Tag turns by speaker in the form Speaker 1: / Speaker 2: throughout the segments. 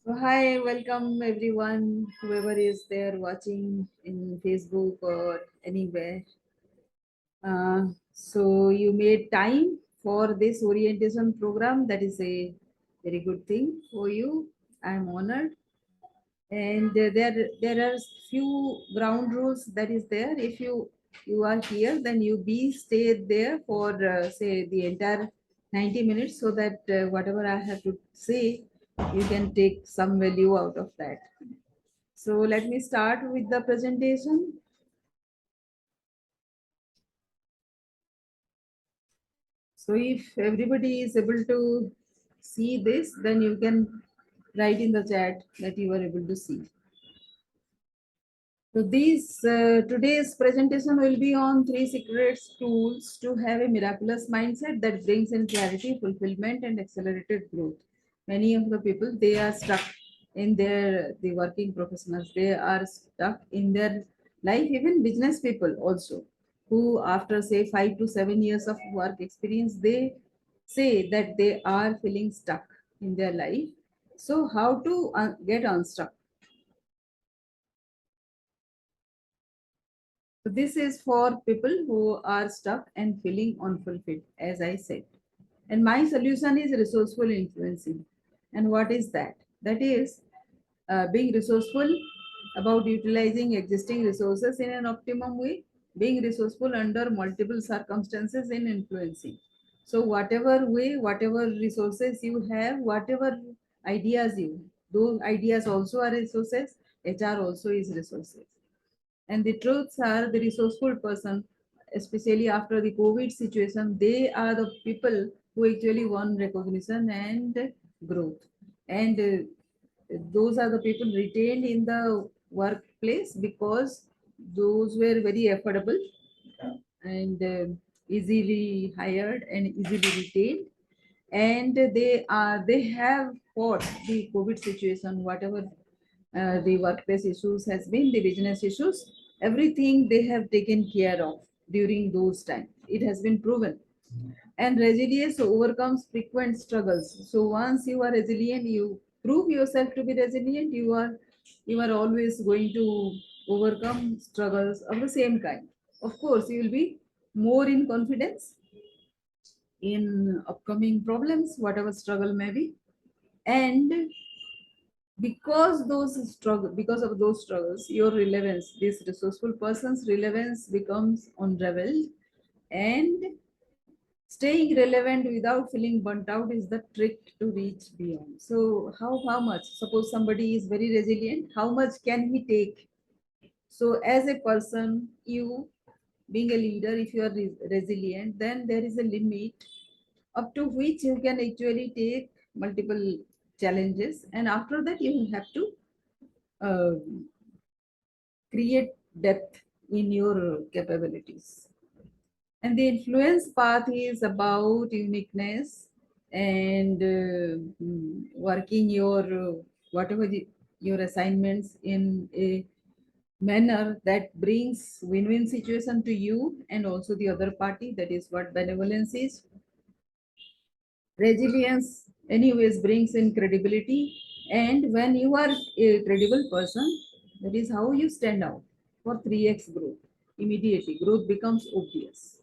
Speaker 1: So hi, welcome everyone, whoever is there watching in Facebook or anywhere. So you made time for this orientation program. That is a very good thing for you. I'm honored. And there are few ground rules that is there. If you are here, then you be stay there for say the entire 90 minutes, so that whatever I have to say, you can take some value out of that. So let me start with the presentation. So if everybody is able to see this, then you can write in the chat that you are able to see. So these today's presentation will be on three secrets tools to have a miraculous mindset that brings in clarity, fulfillment, and accelerated growth. Many of the people, they are stuck in their the working professionals. They are stuck in their life. Even business people also, who after say 5 to 7 years of work experience, they say that they are feeling stuck in their life. So how to get unstuck? So this is for people who are stuck and feeling unfulfilled, as I said. And my solution is resourceful influencing. And what is that? That is being resourceful about utilizing existing resources in an optimum way, being resourceful under multiple circumstances in influencing. So whatever way, whatever resources you have, whatever ideas you, those ideas also are resources. HR also is resources. And the truths are the resourceful person, especially after the COVID situation, they are the people who actually won recognition and growth. And those are the people retained in the workplace because those were very affordable and easily hired and easily retained, and they have fought the COVID situation, whatever the workplace issues has been, the business issues, everything they have taken care of during those times. It has been proven. And resilience overcomes frequent struggles. So once you are resilient, you prove yourself to be resilient, you are always going to overcome struggles of the same kind. Of course, you will be more in confidence in upcoming problems, whatever struggle may be. And because of those struggles, your relevance, this resourceful person's relevance becomes unraveled. And staying relevant without feeling burnt out is the trick to reach beyond. So how much, suppose somebody is very resilient, how much can he take? So as a person, you being a leader, if you are resilient, then there is a limit up to which you can actually take multiple challenges, and after that you have to uh, create depth in your capabilities. And the influence path is about uniqueness and working your whatever your assignments in a manner that brings win-win situation to you and also the other party. That is what benevolence is. Resilience anyways brings in credibility, and when you are a credible person, that is how you stand out for 3x growth. Immediately growth becomes obvious.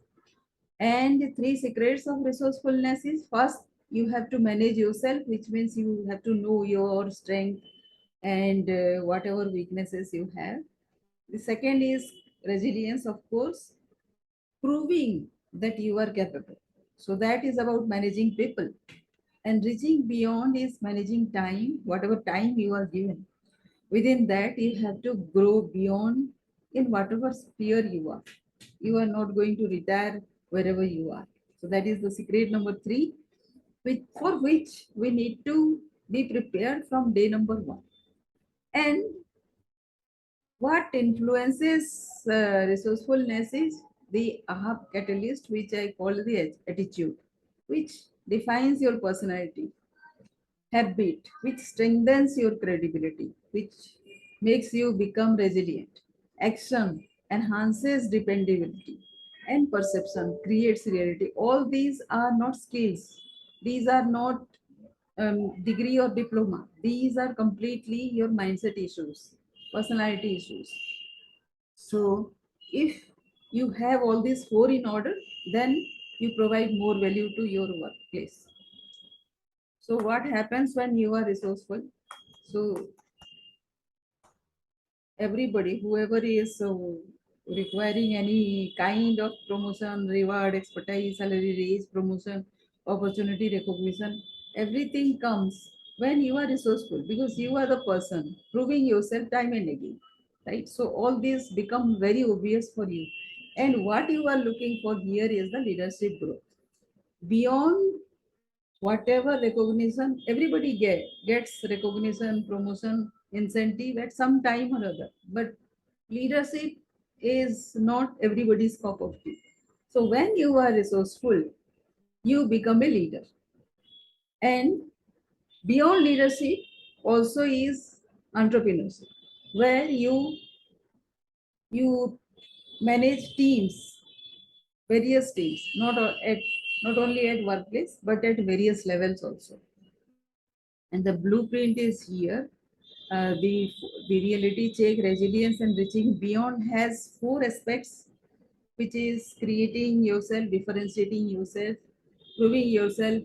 Speaker 1: And three secrets of resourcefulness is: first, you have to manage yourself, which means you have to know your strength and whatever weaknesses you have. The second is resilience, of course, proving that you are capable. So that is about managing people. And reaching beyond is managing time, whatever time you are given. Within that, you have to grow beyond in whatever sphere you are. You are not going to retire wherever you are. So that is the secret number three, for which we need to be prepared from day number one. And what influences resourcefulness is the aha catalyst, which I call the attitude, which defines your personality. Habit, which strengthens your credibility, which makes you become resilient. Action enhances dependability, and perception creates reality. All these are not skills. These are not degree or diploma. These are completely your mindset issues, personality issues. So, if you have all these four in order, then you provide more value to your workplace. So, what happens when you are resourceful? So, everybody, whoever is requiring any kind of promotion, reward, expertise, salary raise, promotion, opportunity, recognition, everything comes when you are resourceful because you are the person proving yourself time and again, right? So all these become very obvious for you. And what you are looking for here is the leadership growth. Beyond whatever recognition everybody gets recognition, promotion, incentive at some time or other, but leadership is not everybody's cup of tea. So when you are resourceful, you become a leader. And beyond leadership also is entrepreneurship, where you manage teams, various teams, not only at workplace but at various levels also. And the blueprint is here. The reality check, resilience, and reaching beyond has four aspects, which is creating yourself, differentiating yourself, proving yourself,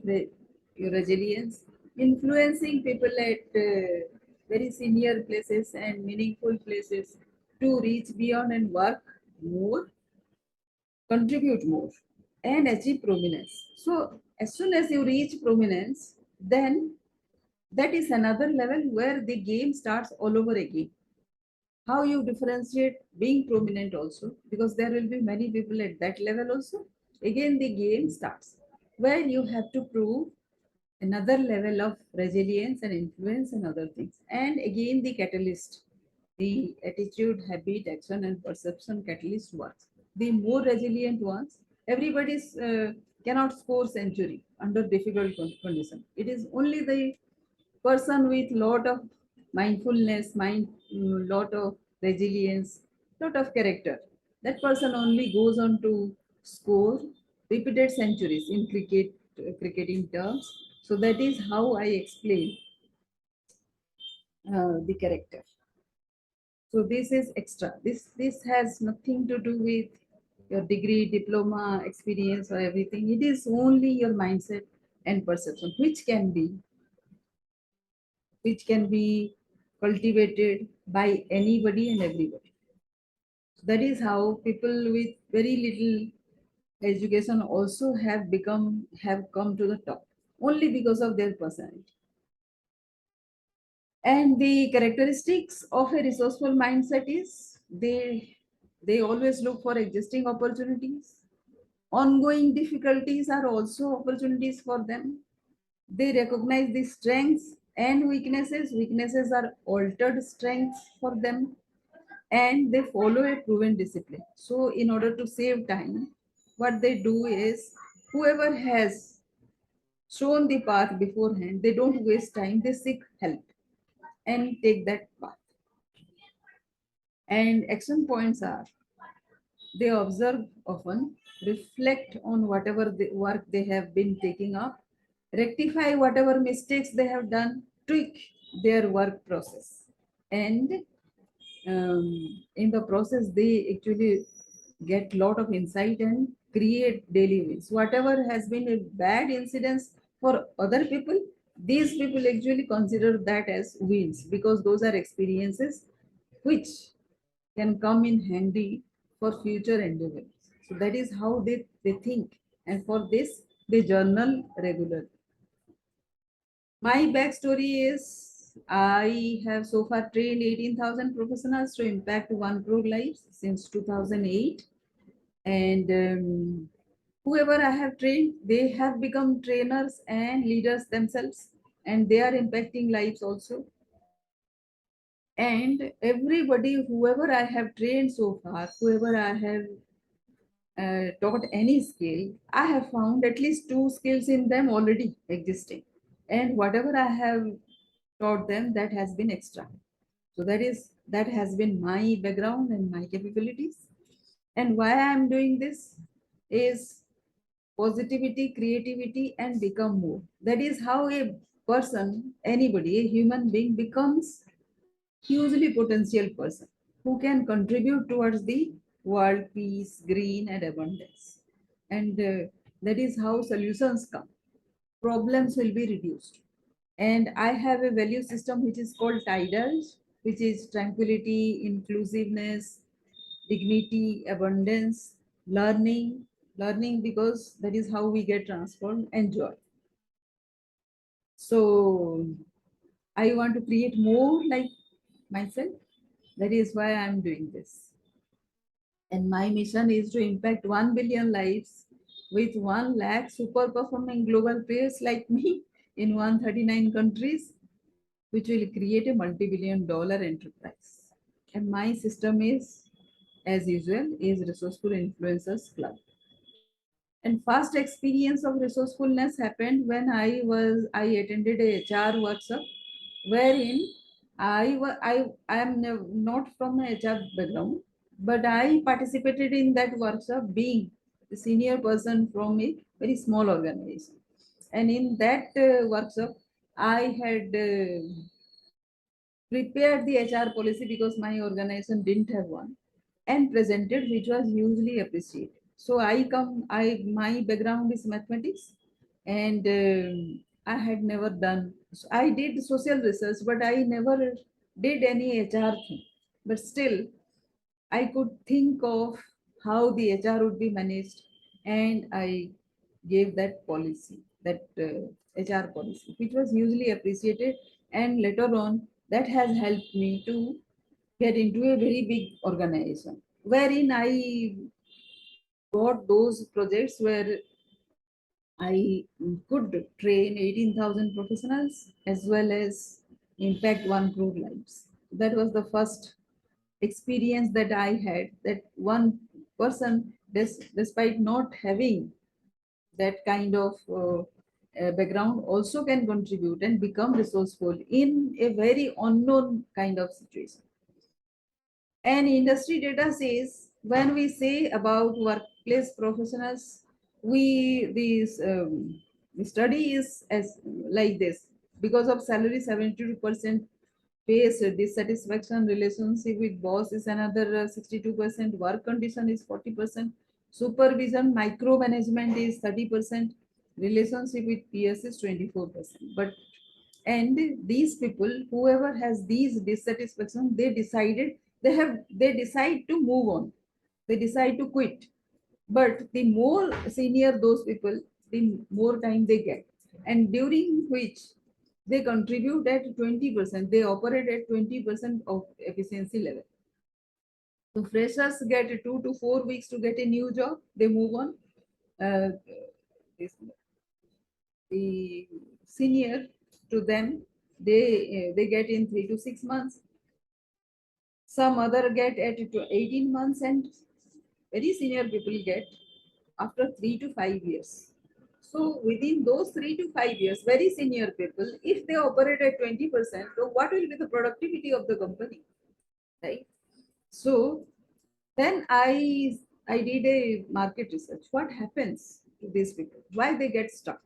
Speaker 1: your resilience, influencing people at very senior places and meaningful places to reach beyond and work more, contribute more, and achieve prominence. So as soon as you reach prominence, then that is another level where the game starts all over again. How you differentiate being prominent also, because there will be many people at that level also. Again, the game starts where you have to prove another level of resilience and influence and other things. And again, the catalyst, the attitude, habit, action, and perception catalyst works. The more resilient ones, everybody's cannot score century under difficult condition. It is only the person with lot of mindfulness, lot of resilience, lot of character. That person only goes on to score repeated centuries in cricketing terms. So that is how I explain the character. So this is extra. This has nothing to do with your degree, diploma, experience, or everything. It is only your mindset and perception, which can be cultivated by anybody and everybody. That is how people with very little education also have come to the top only because of their personality. And the characteristics of a resourceful mindset is they always look for existing opportunities. Ongoing difficulties are also opportunities for them. They recognize the strengths and weaknesses. Weaknesses are altered strengths for them, and they follow a proven discipline. So, in order to save time, what they do is whoever has shown the path beforehand, they don't waste time, they seek help and take that path. And action points are they observe often, reflect on whatever the work they have been taking up, rectify whatever mistakes they have done, tweak their work process. And in the process, they actually get lot of insight and create daily wins. Whatever has been a bad incidents for other people, these people actually consider that as wins because those are experiences which can come in handy for future endeavors. So that is how they think. And for this, they journal regularly. My backstory is I have so far trained 18,000 professionals to impact 1 crore lives since 2008. And whoever I have trained, they have become trainers and leaders themselves, and they are impacting lives also. And everybody, whoever I have trained so far, whoever I have taught any skill, I have found at least two skills in them already existing. And whatever I have taught them, that has been extra. So that has been my background and my capabilities. And why I am doing this is positivity, creativity, and become more. That is how a person, anybody, a human being becomes hugely potential person who can contribute towards the world peace, green, and abundance. And that is how solutions come. Problems will be reduced. And I have a value system which is called TIDALS, which is tranquility, inclusiveness, dignity, abundance, learning, learning because that is how we get transformed, and joy. So I want to create more like myself. That is why I'm doing this. And my mission is to impact 1 billion lives with 1 lakh super performing global players like me in 139 countries, which will create a multi-billion dollar enterprise. And my system is, as usual, is Resourceful Influencers Club. And first experience of resourcefulness happened when I attended a HR workshop wherein I am not from a HR background, but I participated in that workshop being the senior person from a very small organization. And in that workshop, I had prepared the HR policy because my organization didn't have one, and presented, which was hugely appreciated. So my background is mathematics, and I had never done. So I did social research, but I never did any HR thing. But still, I could think of how the HR would be managed, and I gave that policy, that HR policy, which was hugely appreciated. And later on, that has helped me to get into a very big organization, wherein I got those projects where I could train 18,000 professionals as well as impact 1 crore lives. That was the first experience that I had, that one person, despite not having that kind of background, also can contribute and become resourceful in a very unknown kind of situation. And industry data says when we say about workplace professionals, we these the study is as like this: because of salary, 72% face dissatisfaction, relationship with boss is another 62%, work condition is 40%, supervision micromanagement is 30%, relationship with peers is 24%. But and these people, whoever has these dissatisfaction, they decide to move on, they decide to quit. But the more senior those people, the more time they get, and during which they contribute at 20%, they operate at 20% of efficiency level. So freshers get 2 to 4 weeks to get a new job, they move on. uh, this, the senior to them, they get in 3 to 6 months. Some other get at 18 months, and very senior people get after 3 to 5 years. So within those 3 to 5 years, very senior people, if they operate at 20%, so what will be the productivity of the company, right? So then I did a market research. What happens to these people? Why they get stuck?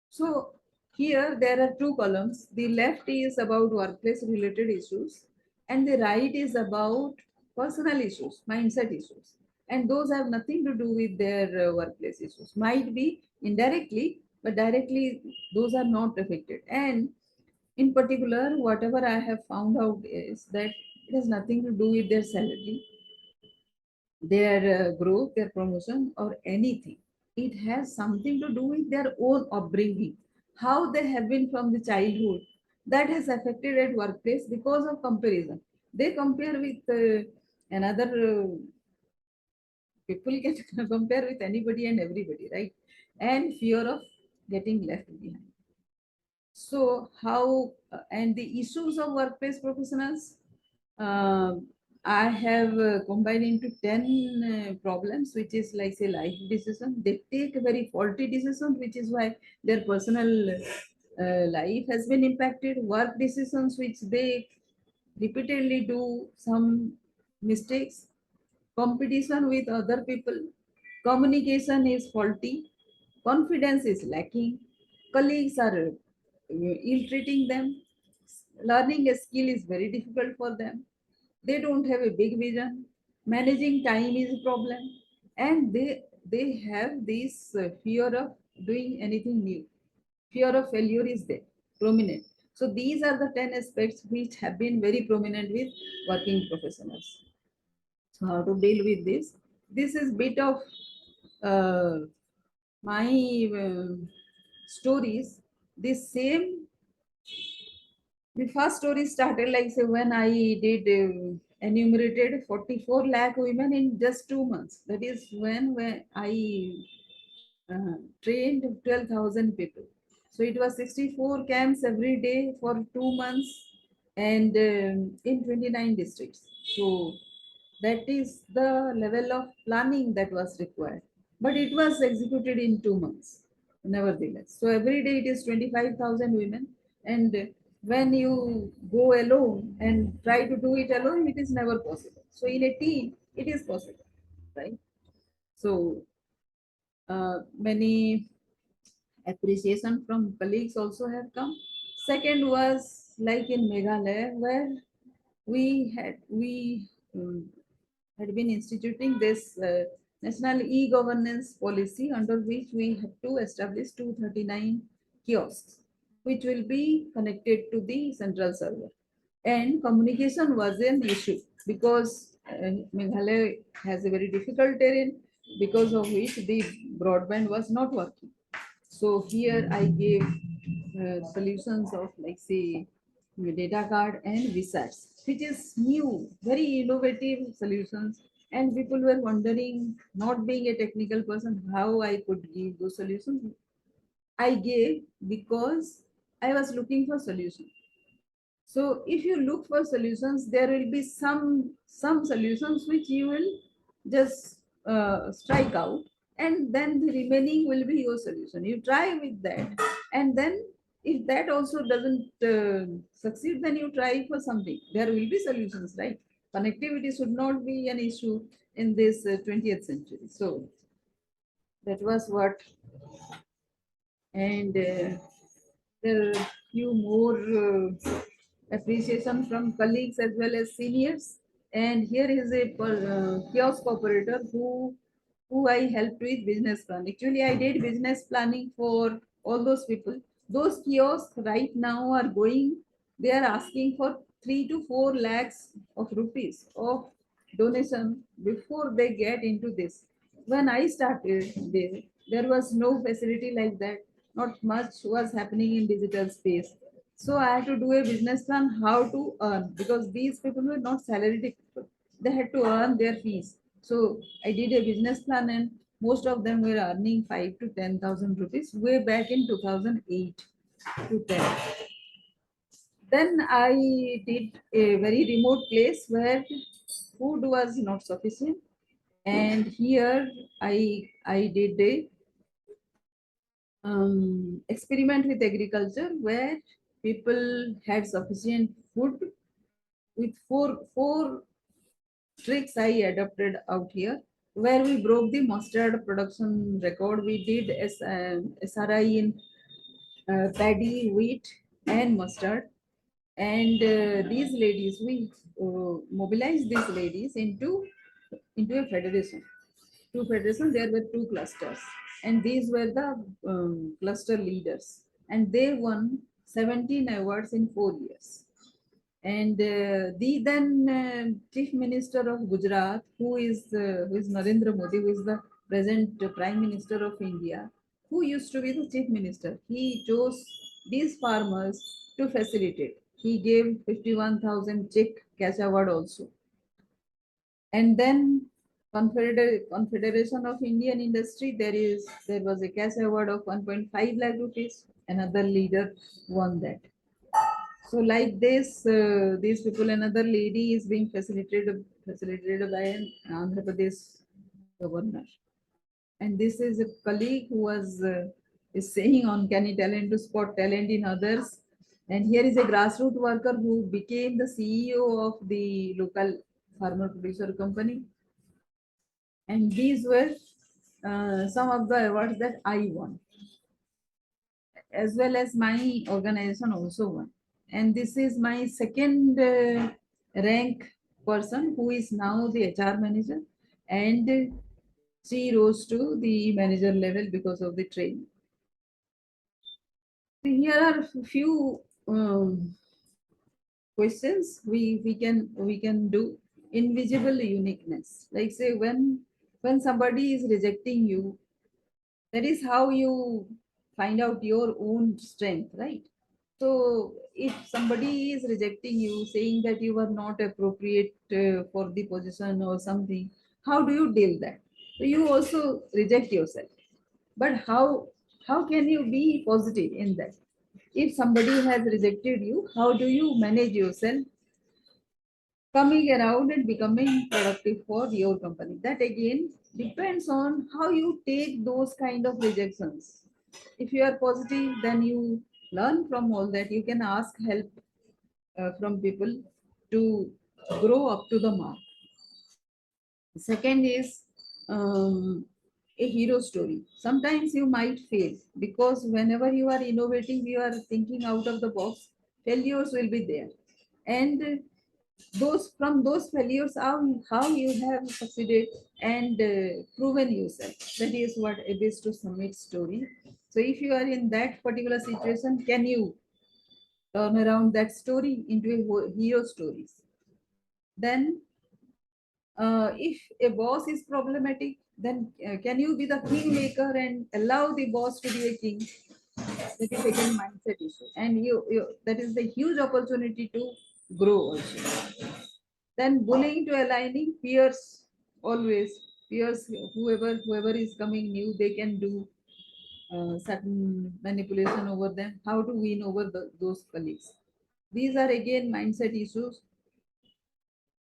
Speaker 1: So here there are 2 columns. The left is about workplace related issues, and the right is about personal issues, mindset issues. And those have nothing to do with their workplace issues. Might be indirectly, but directly those are not affected. And in particular, whatever I have found out is that it has nothing to do with their salary, their growth, their promotion, or anything. It has something to do with their own upbringing, how they have been from the childhood. That has affected at workplace because of comparison. They compare with another people can compare with anybody and everybody, right? And fear of getting left behind. So how and the issues of workplace professionals, uh, I have combined into 10 problems, which is like say life decision. They take a very faulty decision, which is why their personal life has been impacted. Work decisions, which they repeatedly do some mistakes. Competition with other people. Communication is faulty. Confidence is lacking. Colleagues are ill-treating them. Learning a skill is very difficult for them. They don't have a big vision. Managing time is a problem, and they have this fear of doing anything new. Fear of failure is there, prominent. So these are the 10 aspects which have been very prominent with working professionals. So how to deal with this? This is bit of uh, my stories. This same the first story started like say when I did enumerated 44 lakh women in just 2 months. That is when I trained 12,000 people. So it was 64 camps every day for 2 months and in 29 districts. So that is the level of planning that was required. But it was executed in 2 months, nevertheless. So every day it is 25,000 women. And when you go alone and try to do it alone, it is never possible. So in a team, it is possible, right? So many appreciation from colleagues also have come. Second was like in Meghalaya, where we um, had been instituting this national e-governance policy under which we have to establish 239 kiosks, which will be connected to the central server. And communication was an issue because Meghalaya has a very difficult terrain because of which the broadband was not working. So here I gave solutions of like say data card and visas, which is new, very innovative solutions. And people were wondering, not being a technical person, how I could give those solutions. I gave because I was looking for solutions. So if you look for solutions, there will be some solutions which you will just strike out, and then the remaining will be your solution. You try with that, and then if that also doesn't succeed, then you try for something. There will be solutions, right? Connectivity should not be an issue in this 20th century. So that was what, and there are few more appreciation from colleagues as well as seniors. And here is a kiosk operator who I helped with business plan. Actually, I did business planning for all those people. Those kiosks right now are going. They are asking for 3 to 4 lakhs of rupees of donation before they get into this. When I started there was no facility like that. Not much was happening in digital space. So I had to do a business plan how to earn because these people were not salaried people. They had to earn their fees. So I did a business plan and most of them were earning 5 to 10,000 rupees way back in 2008 to 10. Then I did a very remote place where food was not sufficient, and here I did a experiment with agriculture where people had sufficient food with four tricks I adopted out here, where we broke the mustard production record. We did SRI in paddy, wheat, and mustard. And these ladies, we mobilized these ladies into a federation. Two federations, there were two clusters, and these were the cluster leaders, and they won 17 awards in 4 years. And the then chief minister of Gujarat, who is Narendra Modi, who is the present prime minister of India, who used to be the chief minister, he chose these farmers to facilitate. He gave 51,000 check cash award also. And then Confederation of Indian Industry, there was a cash award of 1.5 lakh rupees. Another leader won that. So like this, these people, another lady is being facilitated by an Andhra Pradesh governor. And this is a colleague who was is saying on Canny Talent to spot talent in others. And here is a grassroots worker who became the CEO of the local farmer producer company. And these were some of the awards that I won. as well as my organization also won. And this is my second rank person who is now the HR manager, and she rose to the manager level because of the training. Here are a few questions we can do. Invisible uniqueness, like say when somebody is rejecting you, that is how you find out your own strength, right? So if somebody is rejecting you, saying that you are not appropriate for the position or something, how do you deal that? So you also reject yourself, but how can you be positive in that? If somebody has rejected you, how do you manage yourself coming around and becoming productive for your company? That again depends on how you take those kind of rejections. If you are positive, then you learn from all that. You can ask help from people to grow up to the mark. Second is a hero story. Sometimes you might fail because whenever you are innovating, you are thinking out of the box, failures will be there. And those from those failures, how you have succeeded and proven yourself. That is what a base to summit story. So if you are in that particular situation, can you turn around that story into a hero stories? Then if a boss is problematic, then can you be the kingmaker and allow the boss to be a king? That is again mindset issue, and you that is the huge opportunity to grow also. Then bullying to aligning peers, always peers, whoever is coming new, they can do certain manipulation over them. How to win over those colleagues? These are again mindset issues.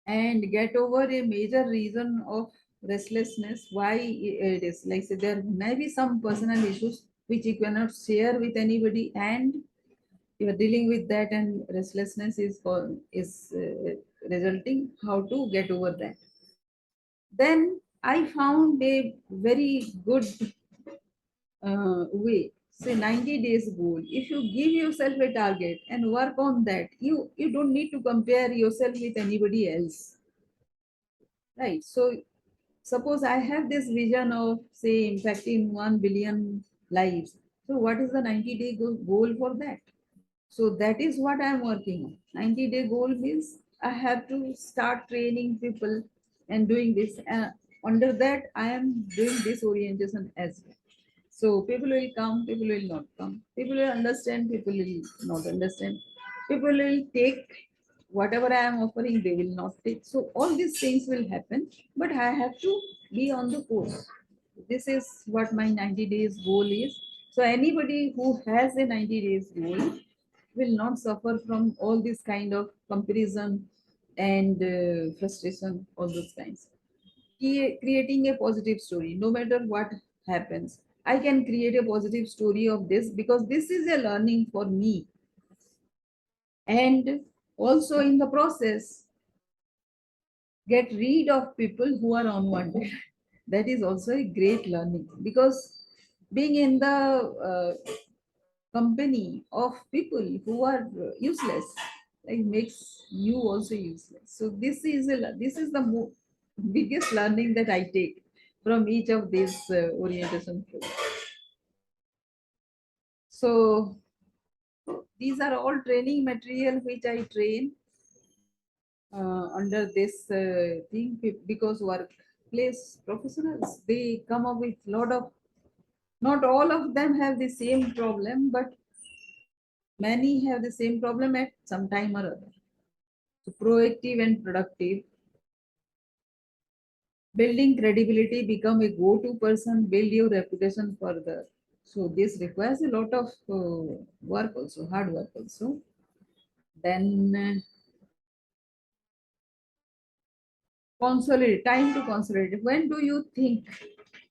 Speaker 1: And get over a major reason of restlessness, why it is like, say, there may be some personal issues which you cannot share with anybody, and you are dealing with that, and restlessness is resulting. How to get over that? Then I found a very good way, say 90 days goal. If you give yourself a target and work on that, you don't need to compare yourself with anybody else, right? So suppose I have this vision of, say, impacting 1 billion lives. So, what is the 90-day goal for that? So, that is what I am working on. 90-day goal means I have to start training people and doing this. Under that, I am doing this orientation as well. So, people will come, people will not come. People will understand, people will not understand. People will take whatever I am offering, they will not take. So all these things will happen, but I have to be on the course. This is what my 90 days goal is. So anybody who has a 90 days goal will not suffer from all this kind of comparison and frustration, all those kinds. Creating a positive story, no matter what happens, I can create a positive story of this because this is a learning for me. And also in the process, get rid of people who are unwanted. That is also a great learning, because being in the company of people who are useless, like, makes you also useless. So this is the biggest learning that I take from each of these orientation programs. So these are all training material which I train under this thing, because workplace professionals, they come up with lot of, not all of them have the same problem, but many have the same problem at some time or other. So proactive and productive, building credibility, become a go-to person, build your reputation further. So this requires a lot of work also, hard work also. Then consolidate, time to consolidate. When do you think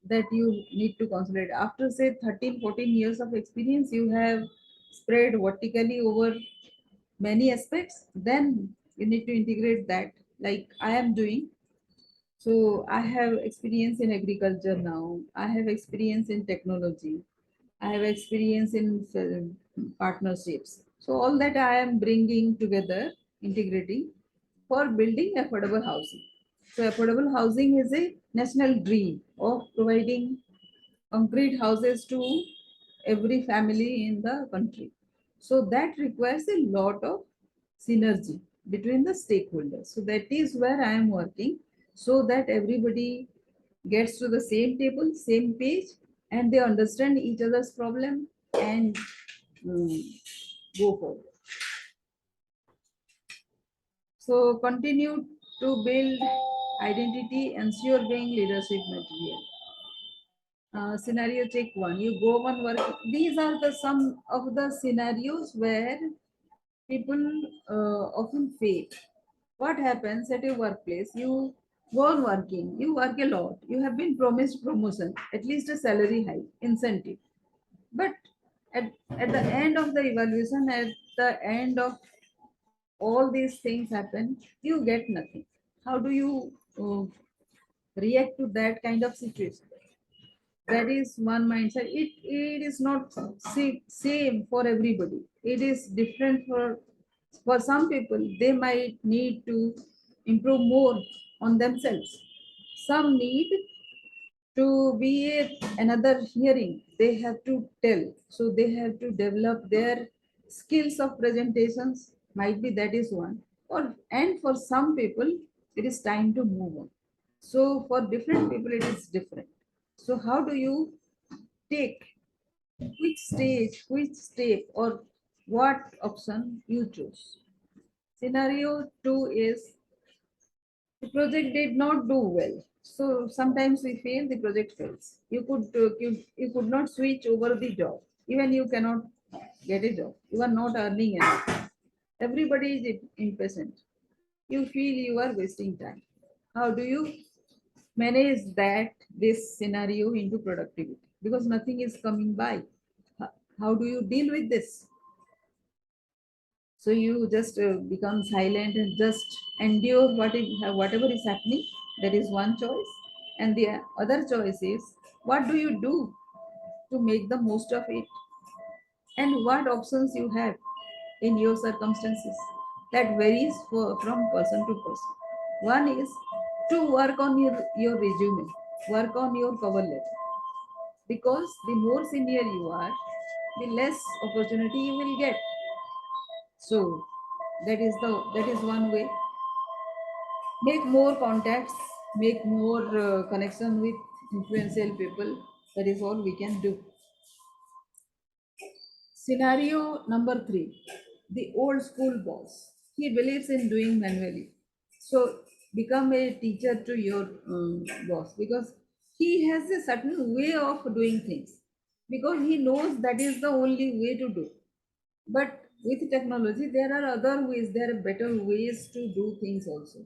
Speaker 1: that you need to consolidate? After, say, 13, 14 years of experience, you have spread vertically over many aspects, then you need to integrate that, like I am doing. So I have experience in agriculture now, I have experience in technology, I have experience in partnerships. So all that I am bringing together, integrating for building affordable housing. So affordable housing is a national dream of providing concrete houses to every family in the country. So that requires a lot of synergy between the stakeholders. So that is where I am working so that everybody gets to the same table, same page, and they understand each other's problem and mm, go forward. So continue to build identity, ensure being leadership material. Scenario check one. You go on work. These are the some of the scenarios where people often fail. What happens at your workplace? You go on working. You work a lot. You have been promised promotion, at least a salary hike, incentive. But at the end of the evaluation, at the end of all these things happen, you get nothing. How do you react to that kind of situation? That is one mindset. It is not same for everybody. It is different for some people. They might need to improve more on themselves. Some need to be another hearing. They have to tell, so they have to develop their skills of presentations. Might be that is one. Or and for some people it is time to move on. So for different people it is different. So how do you take which stage, which step, or what option you choose? Scenario 2 is the project did not do well. So sometimes we fail, the project fails. You could not switch over the job. Even you cannot get a job. You are not earning enough. Everybody is impatient. You feel you are wasting time. How do you manage that this scenario into productivity? Because nothing is coming by. How do you deal with this? So you just become silent and just endure whatever is happening. That is one choice. And the other choice is, what do you do to make the most of it? And what options you have in your circumstances? That varies from person to person. One is to work on your resume, work on your cover letter. Because the more senior you are, the less opportunity you will get. So that is one way. Make more contacts, make more connection with influential people. That is all we can do. Scenario number 3, the old school boss. He believes in doing manually. So become a teacher to your boss, because he has a certain way of doing things, because he knows that is the only way to do. But with technology, there are other ways, there are better ways to do things also.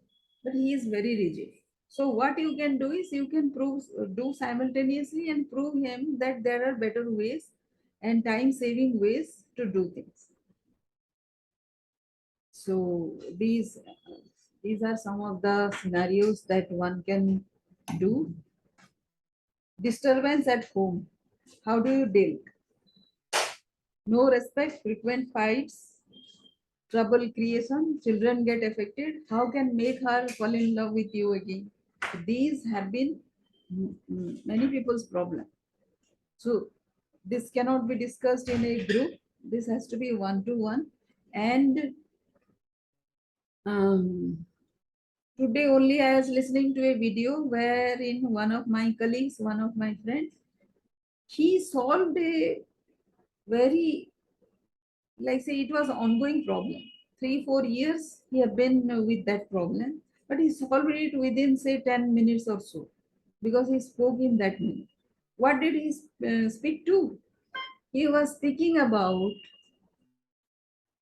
Speaker 1: But he is very rigid. So what you can do is you can do simultaneously and prove him that there are better ways and time saving ways to do things. So these are some of the scenarios that one can do. Disturbance at home. How do you deal? No respect, frequent fights, trouble creation, children get affected. How can make her fall in love with you again? These have been many people's problem. So this cannot be discussed in a group. This has to be one to one. And um, today only I was listening to a video wherein one of my colleagues, one of my friends, he solved a very, like say it was ongoing problem. 3 4 years he have been with that problem, but he solved it within say 10 minutes or so, because he spoke in that minute. What did he speak to? He was speaking about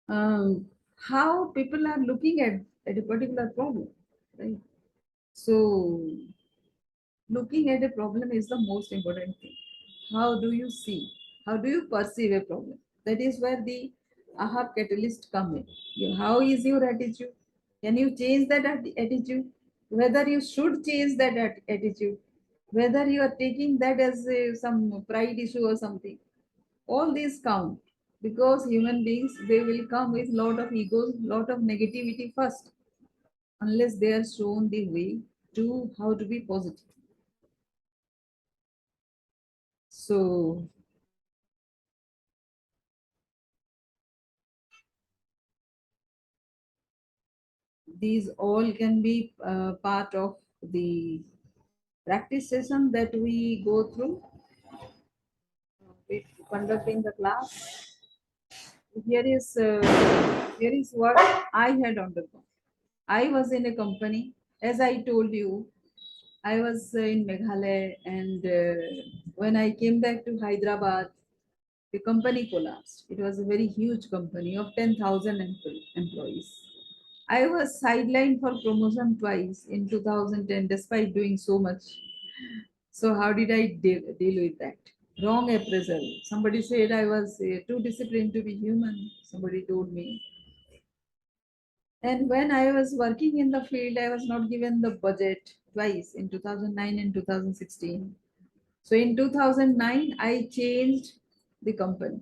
Speaker 1: um, how people are looking at a particular problem, right? So looking at a problem is the most important thing. How do you see, how do you perceive a problem? That is where the aha catalyst come in. How is your attitude? Can you change that attitude? Whether you should change that attitude, whether you are taking that as some pride issue or something. All these count because human beings, they will come with lot of egos, lot of negativity first, unless they are shown the way to how to be positive. So these all can be part of the practice session that we go through with conducting the class. Here is what I had undergone. I was in a company, as I told you, I was in Meghalaya, and when I came back to Hyderabad, the company collapsed. It was a very huge company of 10,000 employees. I was sidelined for promotion twice in 2010, despite doing so much. So, how did I deal with that? Wrong appraisal. Somebody said I was too disciplined to be human. Somebody told me. And when I was working in the field, I was not given the budget twice in 2009 and 2016. So in 2009, I changed the company.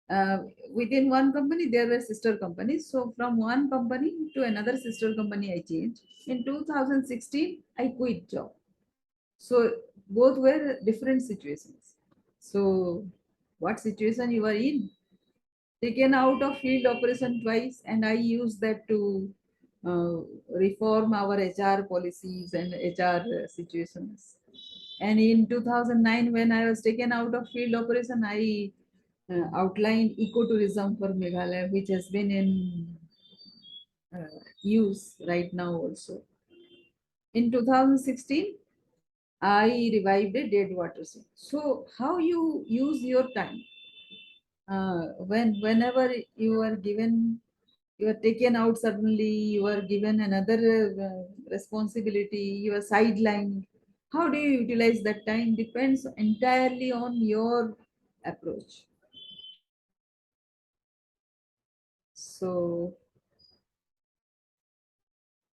Speaker 1: Uh, Within one company, there were sister companies. So from one company to another sister company, I changed. In 2016, I quit job. So both were different situations. So what situation you are in? Taken out of field operation twice, and I use that to uh, reform our HR policies and HR situations. And in 2009, when I was taken out of field operation, I outlined ecotourism for Meghalaya, which has been in use right now also. In 2016, I revived a dead water scene. So, how you use your time? Whenever you are given, you are taken out suddenly, you are given another responsibility, you are sidelined. How do you utilize that time depends entirely on your approach. So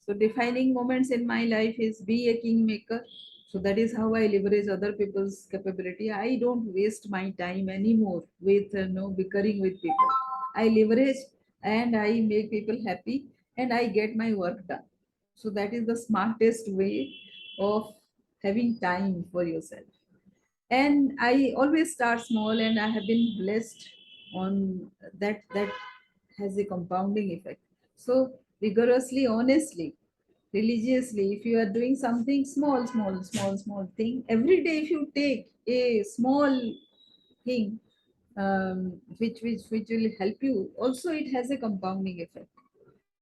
Speaker 1: So defining moments in my life is be a kingmaker. So that is how I leverage other people's capability. I don't waste my time anymore with no bickering with people. I leverage and I make people happy and I get my work done. So that is the smartest way of having time for yourself. And I always start small, and I have been blessed on that has a compounding effect. So vigorously, honestly, religiously, if you are doing something small thing every day, if you take a small thing, which will help you also, it has a compounding effect.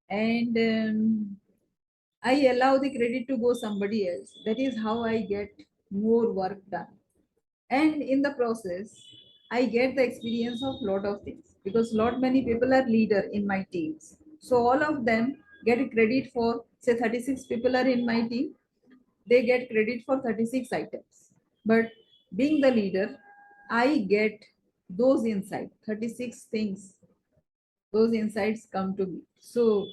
Speaker 1: And I allow the credit to go somebody else. That is how I get more work done. And in the process, I get the experience of lot of things, because lot many people are leader in my teams. So all of them get credit for, say, 36 people are in my team, they get credit for 36 items. But being the leader, I get those insights, 36 things, those insights come to me. So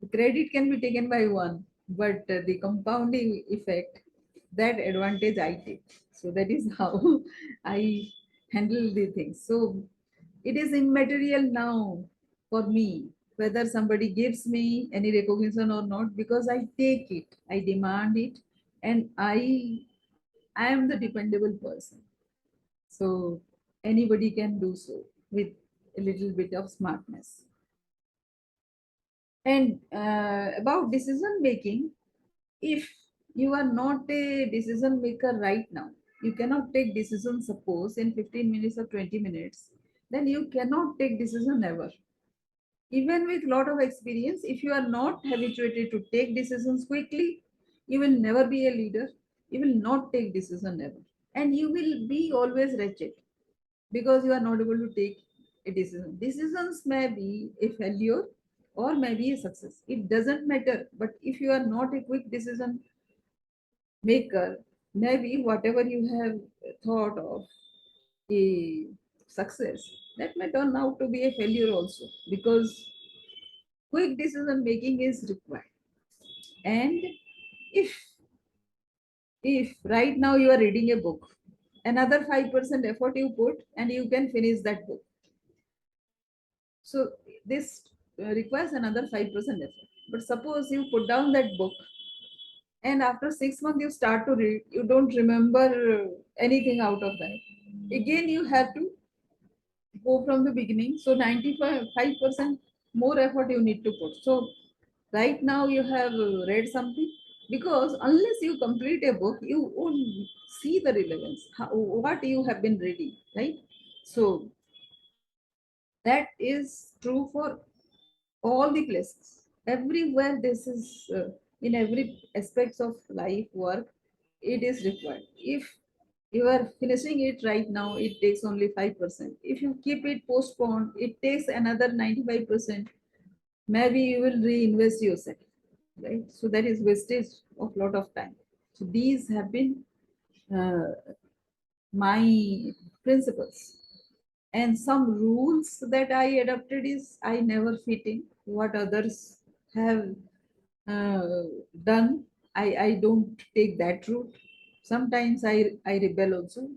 Speaker 1: the credit can be taken by one, but the compounding effect, that advantage I take. So that is how I handle the things. So it is immaterial now for me whether somebody gives me any recognition or not, because I take it, I demand it, and I am the dependable person. So anybody can do so with a little bit of smartness. And about decision making, if you are not a decision maker right now, you cannot take decisions, suppose, in 15 minutes or 20 minutes, then you cannot take decision ever. Even with lot of experience, if you are not habituated to take decisions quickly, you will never be a leader. You will not take decision ever. And you will be always wretched because you are not able to take a decision. Decisions may be a failure or maybe a success. It doesn't matter. But if you are not a quick decision maker, maybe whatever you have thought of a success, that may turn out to be a failure also, because quick decision making is required. And if if right now you are reading a book another 5% effort you put, and you can finish that book. So this requires another 5% effort. But suppose you put down that book, and after 6 months you start to read, you don't remember anything out of that. Again, you have to go from the beginning. So 95% more effort you need to put. So right now you have read something, because unless you complete a book, you won't see the relevance, what you have been reading, right? So that is true for all the places. Everywhere this is, in every aspects of life, work, it is required. If you are finishing it right now, it takes only 5%. If you keep it postponed, it takes another 95%. Maybe you will reinvest yourself, right? So that is wastage of lot of time. So these have been uh, my principles. And some rules that I adopted is I never fit in what others have uh, done. I don't take that route. Sometimes I rebel also.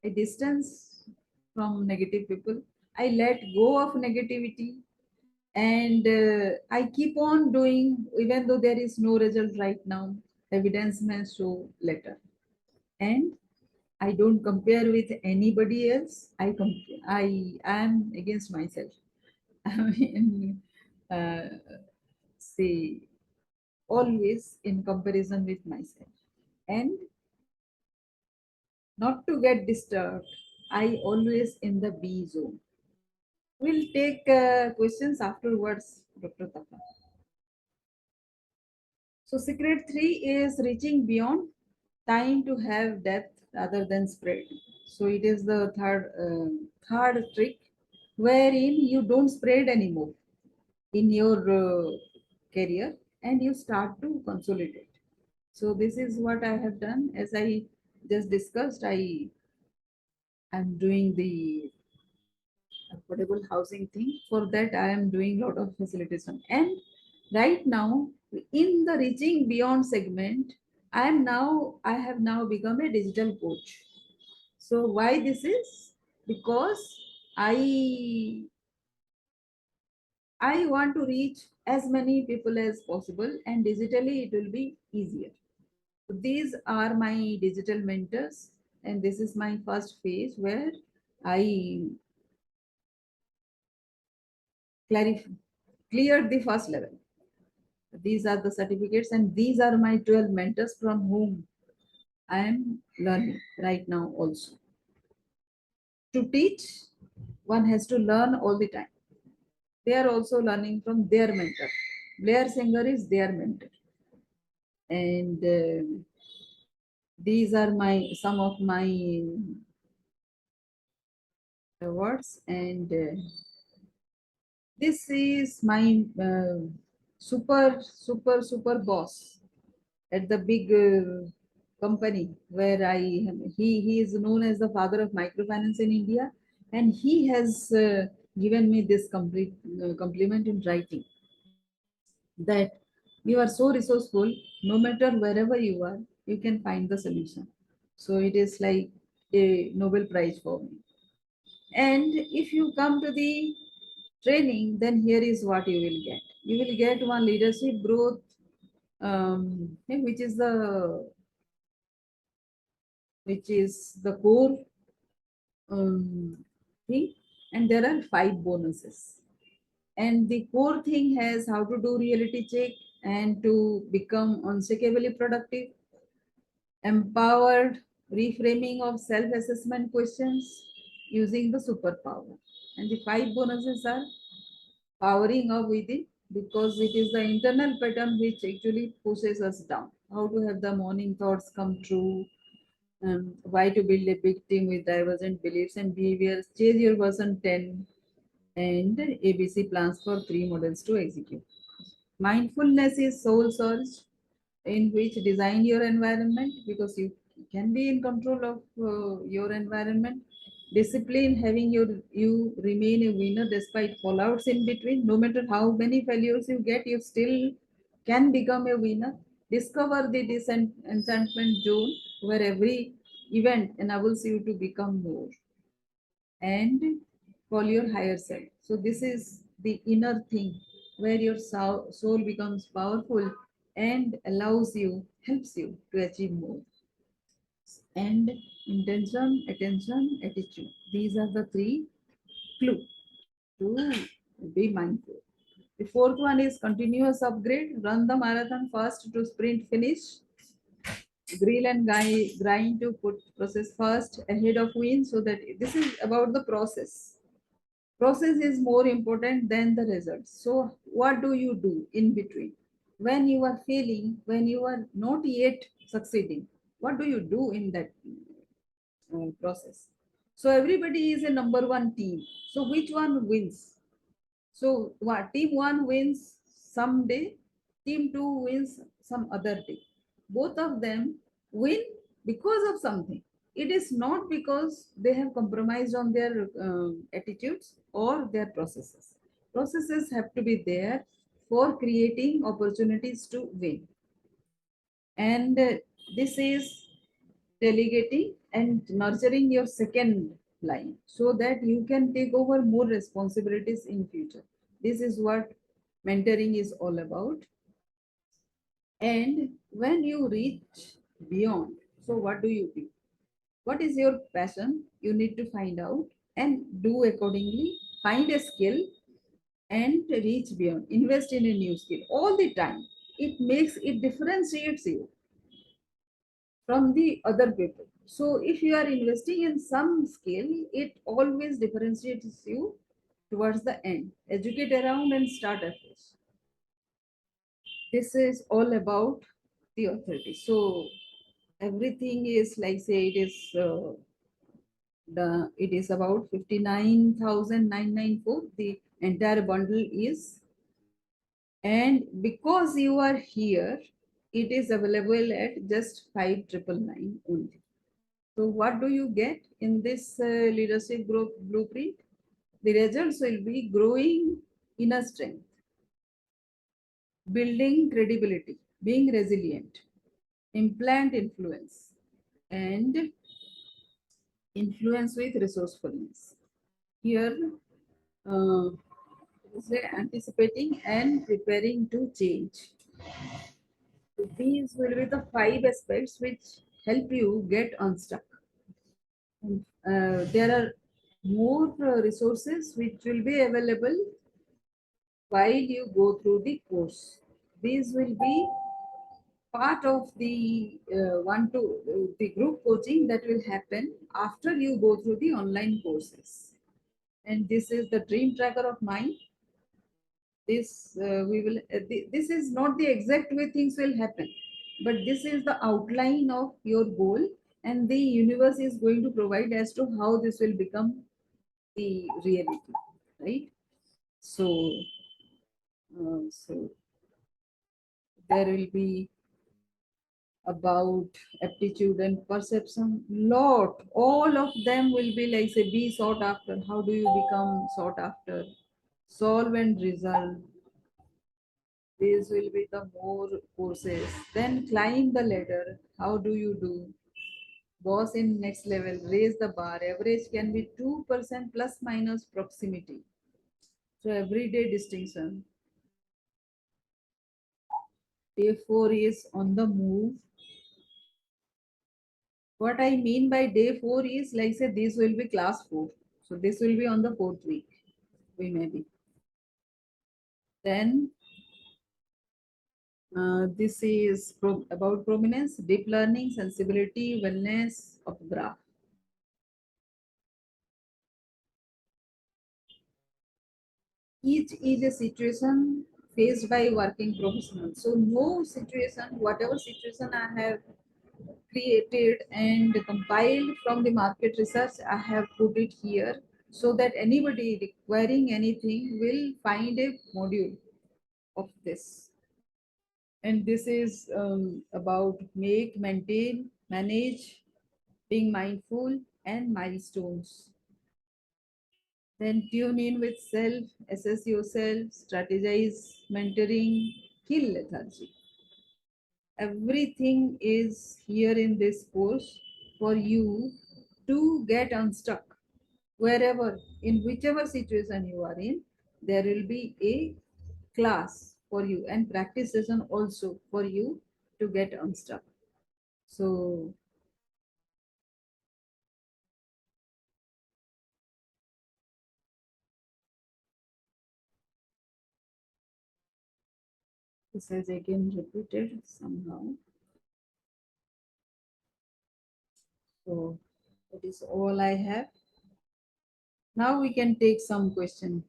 Speaker 1: I distance from negative people. I let go of negativity, and I keep on doing even though there is no result right now. Evidence may show later. And I don't compare with anybody else. I am against myself. I mean, uh, say always in comparison with myself. And not to get disturbed, I always in the B zone. We'll take questions afterwards, Dr. Tapa. So secret three is reaching beyond time to have depth rather than spread. So it is the third trick, wherein you don't spread anymore in your career, and you start to consolidate. So this is what I have done. As I just discussed, I am doing the affordable housing thing. For that, I am doing a lot of facilitation. And right now, in the reaching beyond segment, I have now become a digital coach. So why this is? Because I I want to reach as many people as possible, and digitally it will be easier. So these are my digital mentors, and this is my first phase where I clarify cleared the first level. These are the certificates, and these are my 12 mentors from whom I am learning right now also. To teach, one has to learn all the time. They are also learning from their mentor. Blair Singer is their mentor. And these are my some of my words. And this is my super boss at the big company where he is known as the father of microfinance in India, and he has given me this complete compliment in writing, that you are so resourceful. No matter wherever you are, you can find the solution. So it is like a Nobel Prize for me. And if you come to the training, then here is what you will get. You will get one leadership growth, which is the core thing, and there are 5 bonuses. And the core thing has how to do reality check and to become unshakably productive, empowered reframing of self-assessment questions using the superpower. And the 5 bonuses are powering up within, because it is the internal pattern which actually pushes us down. How to have the morning thoughts come true, why to build a big team with divergent beliefs and behaviors, chase your version 10, and ABC plans for 3 models to execute. Mindfulness is soul search, in which design your environment, because you can be in control of your environment. Discipline, having you remain a winner despite fallouts in between. No matter how many failures you get, you still can become a winner. Discover the disenchantment zone, where every event enables you to become more and call your higher self. So this is the inner thing where your soul becomes powerful and allows you, helps you to achieve more. And intention, attention, attitude. These are the three clues to be mindful. The fourth one is continuous upgrade. Run the marathon fast to sprint finish. Grill and grind to put process first ahead of win. So that this is about the process. Process is more important than the results. So what do you do in between? When you are failing, when you are not yet succeeding, what do you do in that process? So everybody is a number one team. So which one wins? So what team one wins someday, team two wins some other day. Both of them win because of something. It is not because they have compromised on their attitudes or their processes. Processes have to be there for creating opportunities to win. And this is delegating and nurturing your second line so that you can take over more responsibilities in future. This is what mentoring is all about. And when you reach beyond, so what do? What is your passion? You need to find out and do accordingly. Find a skill and reach beyond. Invest in a new skill all the time. It differentiates you from the other people. So if you are investing in some skill, it always differentiates you towards the end. Educate around and start afresh. This is all about the authority. So everything is like say it is about 59,994. The entire bundle is, and because you are here, it is available at just 5,999 only. So what do you get in this leadership growth blueprint? The results will be growing inner strength, building credibility, being resilient, implant influence, and influence with resourcefulness. Here, uh, say anticipating and preparing to change. So these will be the five aspects which help you get unstuck. And, there are more resources which will be available while you go through the course. These will be part of the the group coaching that will happen after you go through the online courses. And this is the dream tracker of mine. This we will. This is not the exact way things will happen, but this is the outline of your goal, and the universe is going to provide as to how this will become the reality, right? So, so there will be about aptitude and perception. Lot, all of them will be like say be sought after. How do you become sought after? Solve and resolve. These will be the more courses. Then climb the ladder. How do you do? Boss in next level. Raise the bar. Average can be 2% plus minus proximity. So everyday distinction. Day 4 is on the move. What I mean by day 4 is like say this will be class 4. So this will be on the fourth week. We may be. Then this is about prominence, deep learning, sensibility, wellness of graph. Each is a situation faced by working professionals. So no situation, whatever situation I have created and compiled from the market research, I have put it here so that anybody requiring anything will find a module of this. And this is about make, maintain, manage, being mindful, and milestones. Then tune in with self, assess yourself, strategize, mentoring, kill lethargy. Everything is here in this course. for you to get unstuck. Wherever, in whichever situation you are in, there will be a class for you and practice session also for you to get unstuck. So this is again repeated somehow. So that is all I have. Now we can take some question.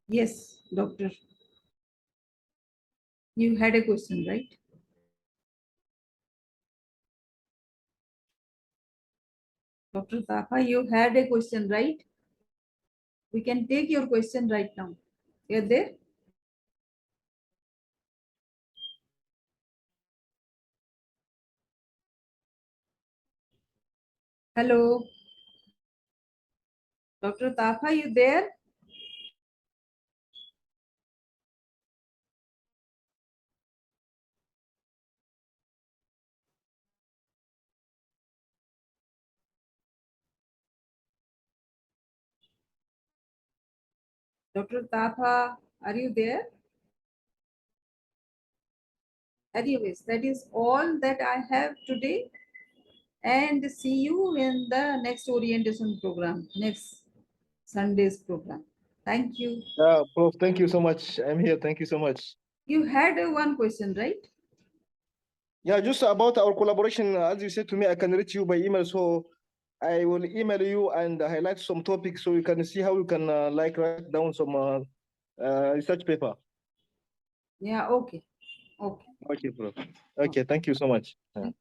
Speaker 1: Yes, doctor, you had a question, right? Dr. Taha, you had a question, right? We can take your question right now. You're there? Hello, Dr. Taha, you there? Dr. Taha, are you there? Anyways, that is all that I have today. And see you in the next orientation program, next Sunday's program. Thank you.
Speaker 2: Prof, thank you so much. I'm here. Thank you so much.
Speaker 1: You had one question, right?
Speaker 2: Yeah, just about our collaboration, as you said to me, I can reach you by email. So I will email you and highlight some topics so you can see how you can like write down some research paper.
Speaker 1: Yeah, okay. Okay.
Speaker 2: Okay, Prof.
Speaker 1: Okay.
Speaker 2: Okay, thank you so much.
Speaker 1: Thank